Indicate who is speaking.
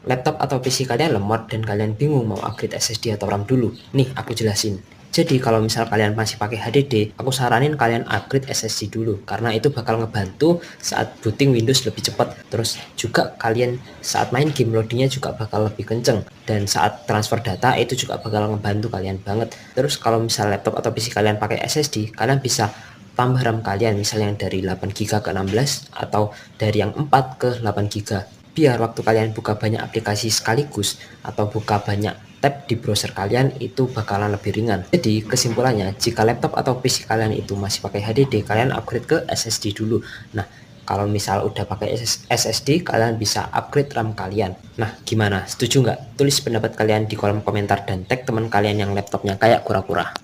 Speaker 1: laptop atau PC kalian lemot dan kalian bingung mau upgrade SSD atau RAM dulu. Nih, aku jelasin. Jadi kalau misal kalian masih pakai HDD, aku saranin kalian upgrade SSD dulu karena itu bakal ngebantu saat booting Windows lebih cepat. Terus juga kalian saat main game loadingnya juga bakal lebih kenceng dan saat transfer data itu juga bakal ngebantu kalian banget. Terus kalau misal laptop atau PC kalian pakai SSD, kalian bisa tambah RAM kalian misalnya yang dari 8 GB ke 16 atau dari yang 4 ke 8 GB, biar waktu kalian buka banyak aplikasi sekaligus atau buka banyak tab di browser kalian itu bakalan lebih ringan. Jadi kesimpulannya, jika laptop atau PC kalian itu masih pakai HDD, kalian upgrade ke SSD dulu. Nah, kalau misal udah pakai SSD, kalian bisa upgrade RAM kalian. Nah, gimana? Setuju nggak? Tulis pendapat kalian di kolom komentar dan tag teman kalian yang laptopnya kayak kura-kura.